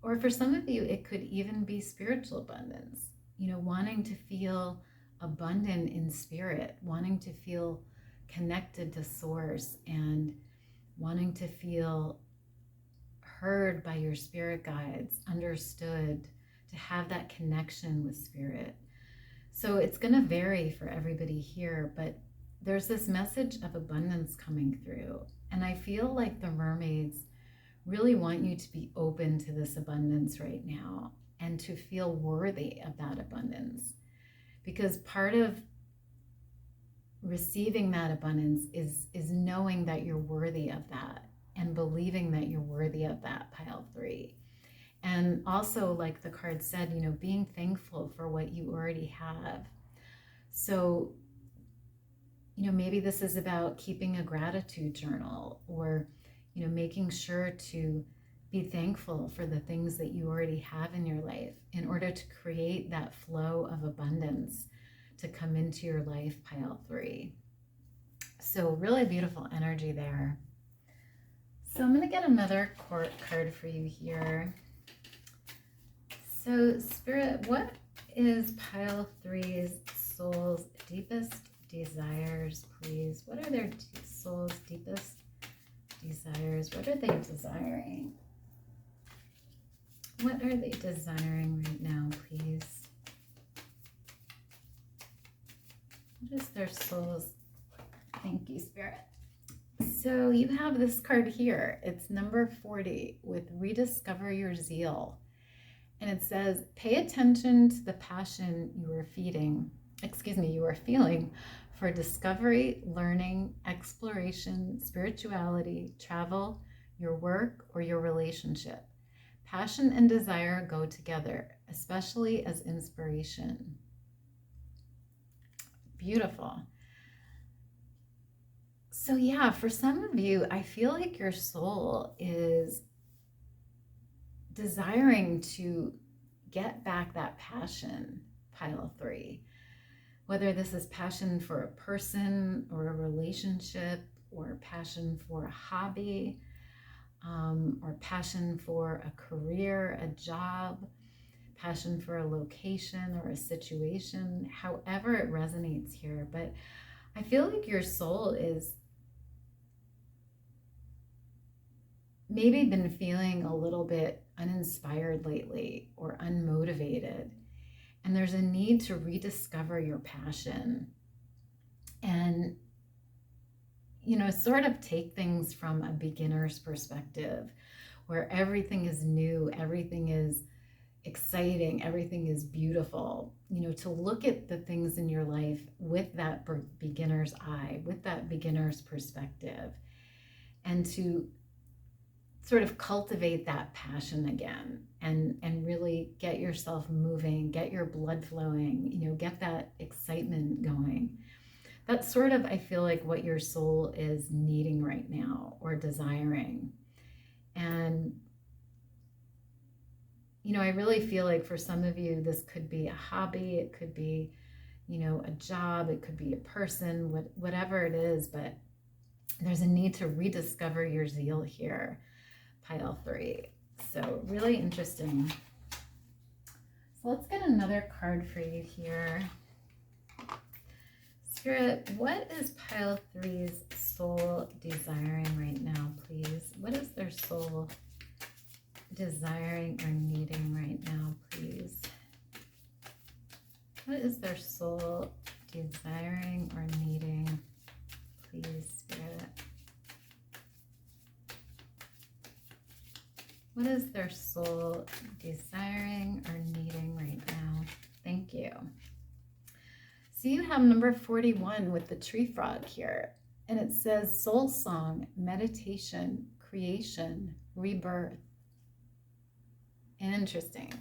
Speaker 1: Or for some of you, it could even be spiritual abundance, wanting to feel abundant in spirit, wanting to feel connected to source, and wanting to feel heard by your spirit guides, understood, to have that connection with spirit. So it's going to vary for everybody here, but there's this message of abundance coming through. And I feel like the mermaids really want you to be open to this abundance right now and to feel worthy of that abundance. Because part of receiving that abundance is knowing that you're worthy of that and believing that you're worthy of that, pile 3. And also, like the card said, being thankful for what you already have. So, maybe this is about keeping a gratitude journal, or, making sure to be thankful for the things that you already have in your life in order to create that flow of abundance to come into your life, pile 3. So really beautiful energy there. So I'm going to get another card for you here. So Spirit, what is pile 3's soul's deepest desires, please? What are their soul's deepest desires? What are they desiring? What are they desiring right now, please? What is their soul's? Thank you, Spirit. So you have this card here. It's number 40 with Rediscover Your Zeal. And it says, pay attention to the passion you are feeling for discovery, learning, exploration, spirituality, travel, your work, or your relationship. Passion and desire go together, especially as inspiration. Beautiful. So yeah, for some of you, I feel like your soul is desiring to get back that passion, pile 3. Whether this is passion for a person or a relationship, or passion for a hobby, or passion for a career, a job, passion for a location or a situation, however it resonates here. But I feel like your soul is maybe been feeling a little bit uninspired lately or unmotivated. And there's a need to rediscover your passion and, sort of take things from a beginner's perspective, where everything is new, everything is exciting, everything is beautiful, to look at the things in your life with that beginner's eye, with that beginner's perspective, and to sort of cultivate that passion again and really get yourself moving, get your blood flowing, get that excitement going. That's sort of, I feel like, what your soul is needing right now or desiring. And, I really feel like for some of you, this could be a hobby, it could be, a job, it could be a person, whatever it is, but there's a need to rediscover your zeal here, pile 3. So really interesting. So let's get another card for you here. Spirit, what is pile 3's soul desiring right now, please? What is their soul desiring or needing right now, please? What is their soul desiring or needing, please, Spirit? What is their soul desiring or needing right now? Thank you. So you have number 41 with the tree frog here. And it says soul song, meditation, creation, rebirth. Interesting.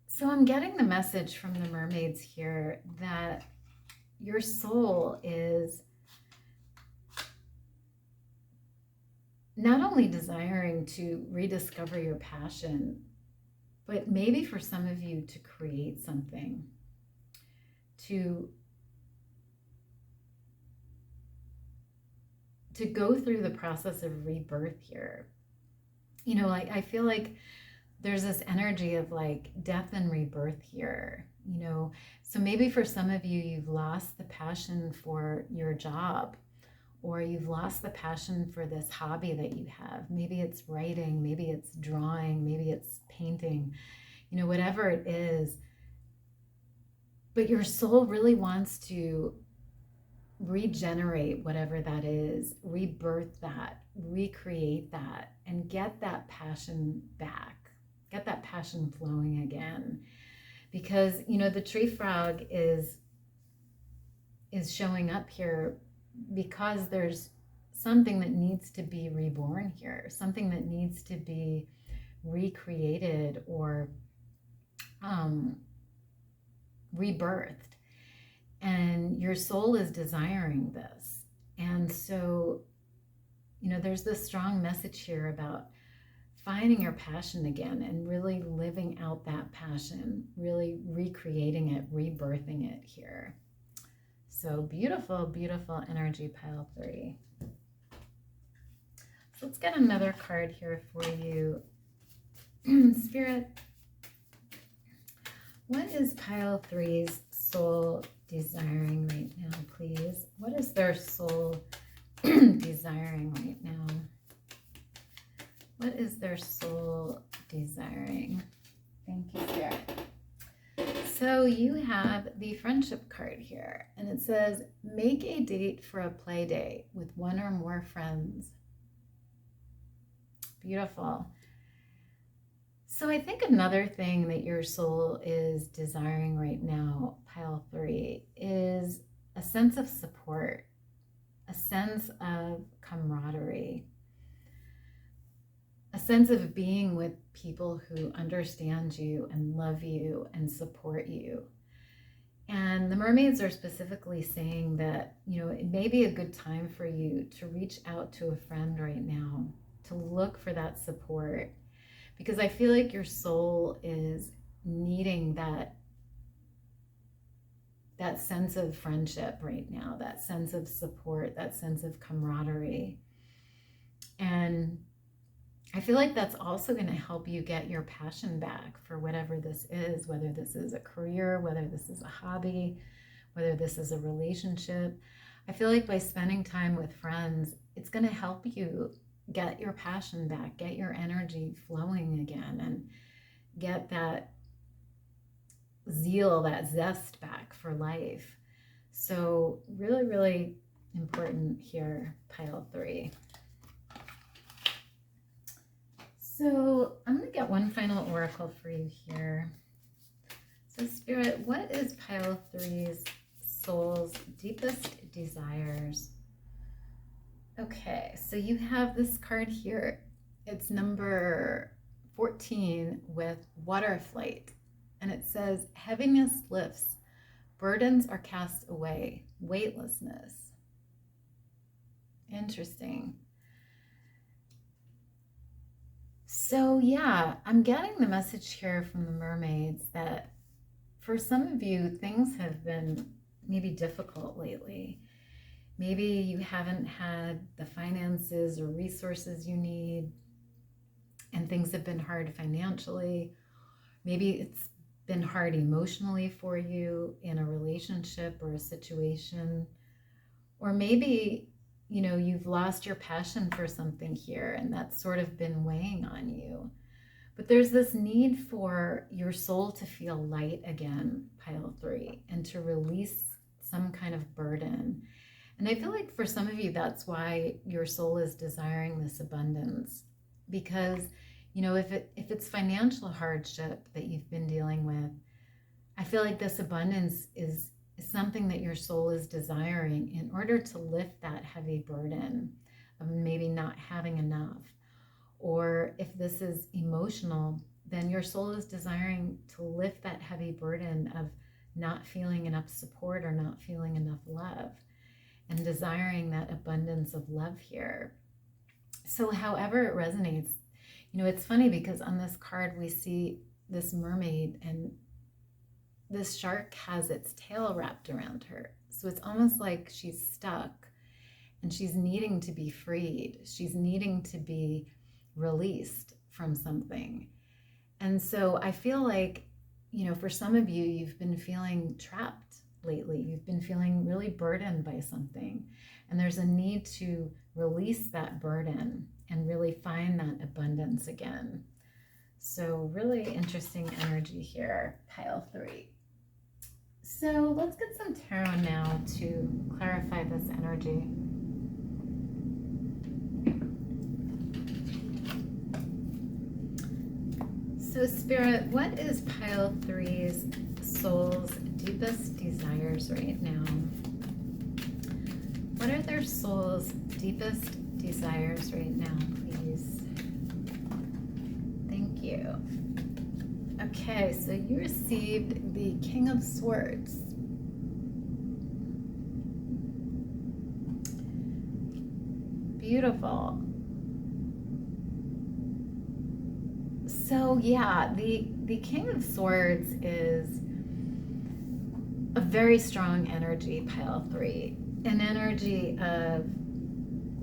Speaker 1: So I'm getting the message from the mermaids here that your soul is not only desiring to rediscover your passion, but maybe for some of you to create something, to go through the process of rebirth here. You know, like I feel like there's this energy of like death and rebirth here, you know. So maybe for some of you, you've lost the passion for your job, or you've lost the passion for this hobby that you have. Maybe it's writing, maybe it's drawing, maybe it's painting, you know, whatever it is. But your soul really wants to regenerate whatever that is, rebirth that, recreate that, and get that passion back, get that passion flowing again. Because, you know, the tree frog is showing up here because there's something that needs to be reborn here, something that needs to be recreated or rebirthed. And your soul is desiring this. And so, you know, there's this strong message here about finding your passion again and really living out that passion, really recreating it, rebirthing it here. So beautiful, beautiful energy, pile 3. So let's get another card here for you. Spirit, what is pile 3's soul desiring right now, please? What is their soul desiring right now? What is their soul desiring? Thank you, Spirit. So you have the friendship card here, and it says, make a date for a play day with one or more friends. Beautiful. So I think another thing that your soul is desiring right now, pile 3, is a sense of support, a sense of camaraderie, a sense of being with people who understand you and love you and support you. And the mermaids are specifically saying that, you know, it may be a good time for you to reach out to a friend right now, to look for that support, because I feel like your soul is needing that sense of friendship right now, that sense of support, that sense of camaraderie. And I feel like that's also going to help you get your passion back for whatever this is, whether this is a career, whether this is a hobby, whether this is a relationship. I feel like by spending time with friends, it's going to help you get your passion back, get your energy flowing again, and get that zeal, that zest back for life. So really, really important here, pile 3. So I'm going to get one final oracle for you here. So Spirit, what is pile 3's soul's deepest desires? Okay, so you have this card here. It's number 14 with water flight. And it says, heaviness lifts, burdens are cast away, weightlessness. Interesting. So yeah, I'm getting the message here from the mermaids that for some of you, things have been maybe difficult lately. Maybe you haven't had the finances or resources you need, and things have been hard financially. Maybe it's been hard emotionally for you in a relationship or a situation. Or maybe, you know, you've lost your passion for something here, and that's sort of been weighing on you. But there's this need for your soul to feel light again, pile 3, and to release some kind of burden. And I feel like for some of you, that's why your soul is desiring this abundance, because You know, if it's financial hardship that you've been dealing with, I feel like this abundance is something that your soul is desiring in order to lift that heavy burden of maybe not having enough. Or if this is emotional, then your soul is desiring to lift that heavy burden of not feeling enough support or not feeling enough love, and desiring that abundance of love here. So however it resonates, you know, it's funny because on this card we see this mermaid, and this shark has its tail wrapped around her. So it's almost like she's stuck and she's needing to be freed. She's needing to be released from something. And so I feel like, you know, for some of you, you've been feeling trapped lately. You've been feeling really burdened by something. And there's a need to release that burden and really find that abundance again. So really interesting energy here, pile 3. So let's get some tarot now to clarify this energy. So Spirit, what is pile 3's soul's deepest desires right now? What are their soul's deepest desires right now, please? Thank you. Okay, so you received the King of Swords. Beautiful. So yeah, the King of Swords is a very strong energy, pile 3. An energy of,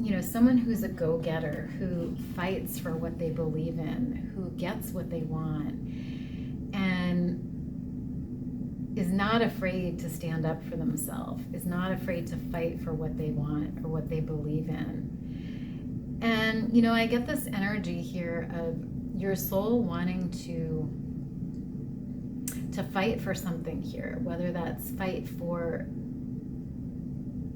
Speaker 1: you know, someone who's a go-getter, who fights for what they believe in, who gets what they want, and is not afraid to stand up for themselves, is not afraid to fight for what they want or what they believe in. And, you know, I get this energy here of your soul wanting to fight for something here, whether that's fight for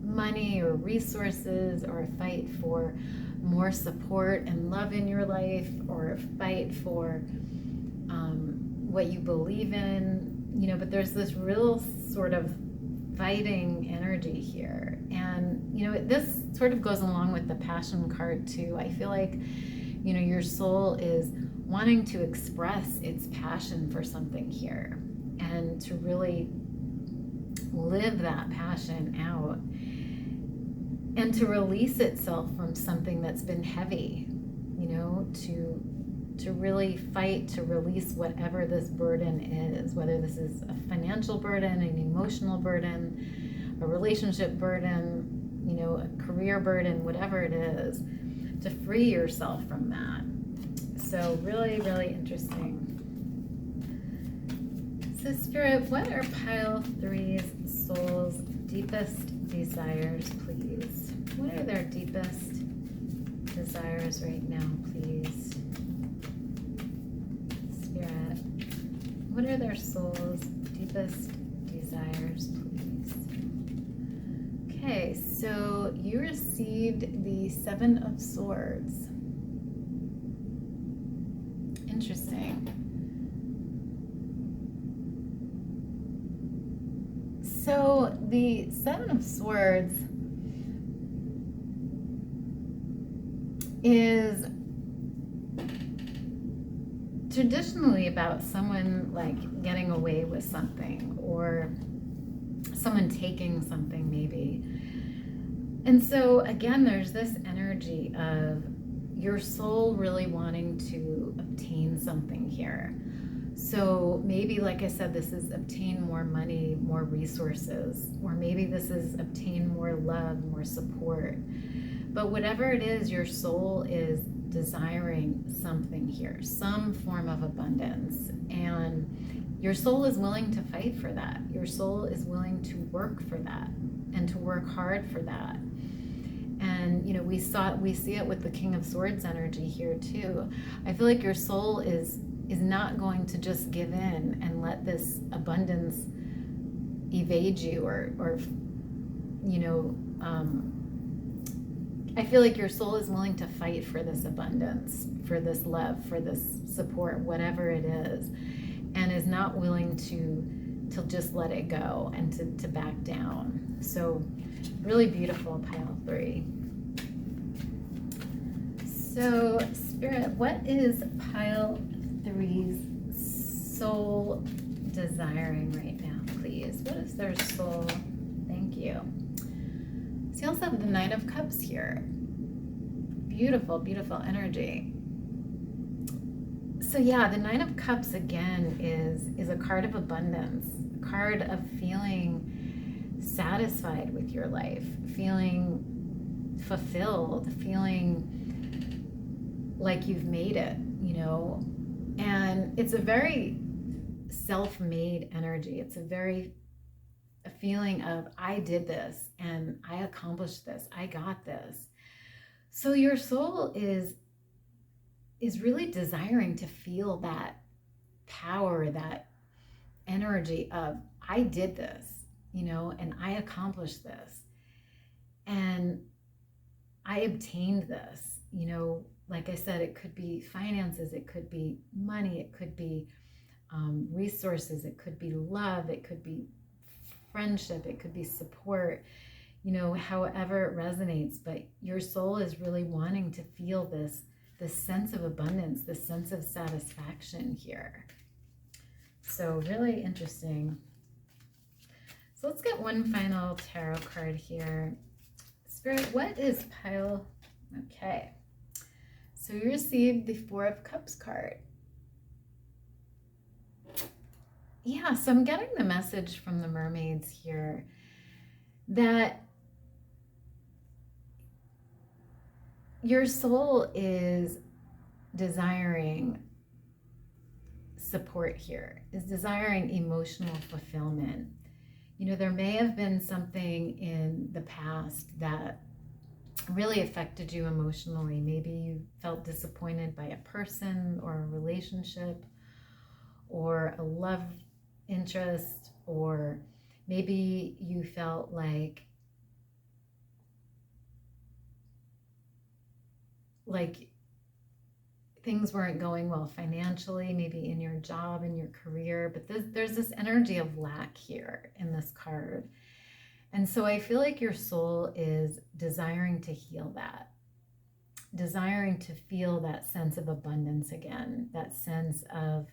Speaker 1: money or resources, or a fight for more support and love in your life, or a fight for what you believe in, you know, but there's this real sort of fighting energy here. And, you know, this sort of goes along with the Passion card too. I feel like, you know, your soul is wanting to express its passion for something here and to really live that passion out and to release itself from something that's been heavy, you know, to really fight to release whatever this burden is, whether this is a financial burden, an emotional burden, a relationship burden, you know, a career burden, whatever it is, to free yourself from that. So really, really interesting. So Spirit, what are pile 3's soul's deepest desires, please? What are their deepest desires right now, please? Spirit, what are their soul's deepest desires, please? Okay, so you received the 7 of Swords. Interesting. So the 7 of Swords is traditionally about someone like getting away with something, or someone taking something maybe. And so again, there's this energy of your soul really wanting to obtain something here. So maybe, like I said, this is obtain more money, more resources, or maybe this is obtain more love, more support. But whatever it is, your soul is desiring something here, some form of abundance. And your soul is willing to fight for that. Your soul is willing to work for that and to work hard for that. And, you know, we see it with the King of Swords energy here too. I feel like your soul is not going to just give in and let this abundance evade you, or you know, I feel like your soul is willing to fight for this abundance, for this love, for this support, whatever it is, and is not willing to just let it go and to back down. So really beautiful, pile 3. So Spirit, what is pile 3's soul desiring right now, please? What is their soul? Thank you. So you also have the Knight of Cups here. Beautiful, beautiful energy. So yeah, the Knight of Cups again is a card of abundance, a card of feeling satisfied with your life, feeling fulfilled, feeling like you've made it, you know. And it's a very self-made energy. It's a feeling of, I did this and I accomplished this, I got this. So your soul is really desiring to feel that power, that energy of, I did this, you know, and I accomplished this, and I obtained this, you know. Like I said, it could be finances, it could be money, it could be resources, it could be love, it could be friendship, it could be support, you know, however it resonates. But your soul is really wanting to feel this sense of abundance, this sense of satisfaction here. So really interesting. So let's get one final tarot card here. Spirit, what is pile? Okay. So you received the 4 of Cups card. Yeah, so I'm getting the message from the mermaids here that your soul is desiring support here, is desiring emotional fulfillment. You know, there may have been something in the past that really affected you emotionally. Maybe you felt disappointed by a person or a relationship or a love interest, or maybe you felt like things weren't going well financially, maybe in your job, in your career, but there's this energy of lack here in this card. And so I feel like your soul is desiring to heal that, desiring to feel that sense of abundance again, that sense of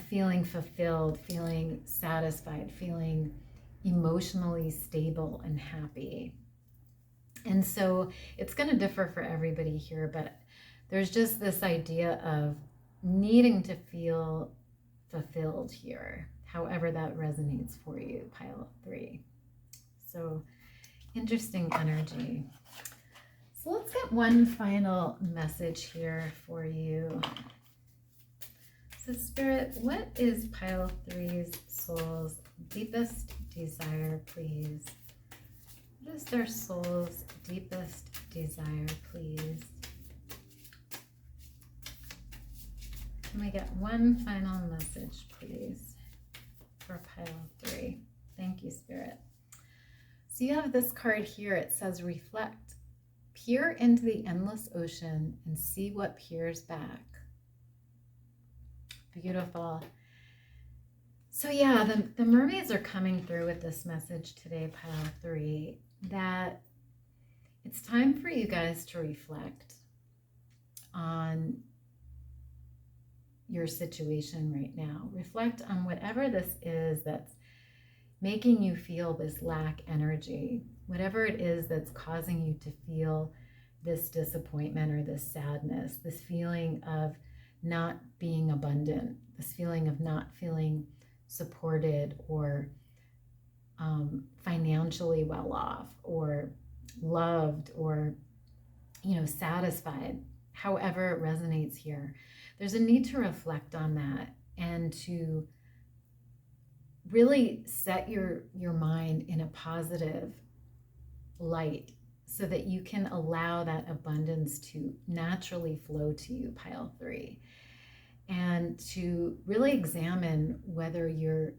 Speaker 1: feeling fulfilled, feeling satisfied, feeling emotionally stable and happy. And so it's going to differ for everybody here, but there's just this idea of needing to feel fulfilled here, however that resonates for you, pile 3. So interesting energy. So let's get one final message here for you. So Spirit, what is pile 3's soul's deepest desire, please? What is their soul's deepest desire, please? Can we get one final message, please, for pile 3? Thank you, Spirit. So you have this card here. It says, reflect. Peer into the endless ocean and see what peers back. Beautiful. So yeah, the mermaids are coming through with this message today, pile 3, that it's time for you guys to reflect on your situation right now. Reflect on whatever this is that's making you feel this lack energy, whatever it is that's causing you to feel this disappointment or this sadness, this feeling of not being abundant, this feeling of not feeling supported or financially well off or loved or, you know, satisfied, however it resonates here. There's a need to reflect on that and to really set your mind in a positive light so that you can allow that abundance to naturally flow to you, pile 3, and to really examine whether you're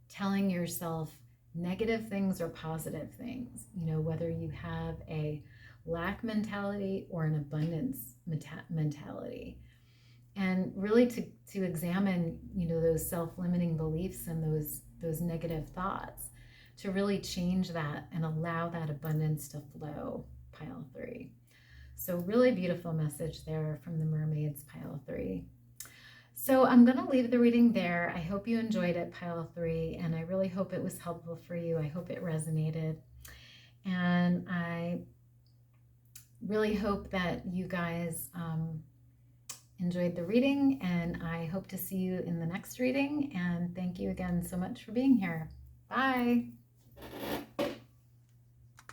Speaker 1: telling yourself negative things or positive things, you know, whether you have a lack mentality or an abundance mentality. And really to examine, you know, those self-limiting beliefs and those negative thoughts, to really change that and allow that abundance to flow, pile 3. So really beautiful message there from the Mermaids, pile 3. So I'm going to leave the reading there. I hope you enjoyed it, pile 3, and I really hope it was helpful for you. I hope it resonated. And I really hope that you guys enjoyed the reading, and I hope to see you in the next reading. And thank you again so much for being here. Bye.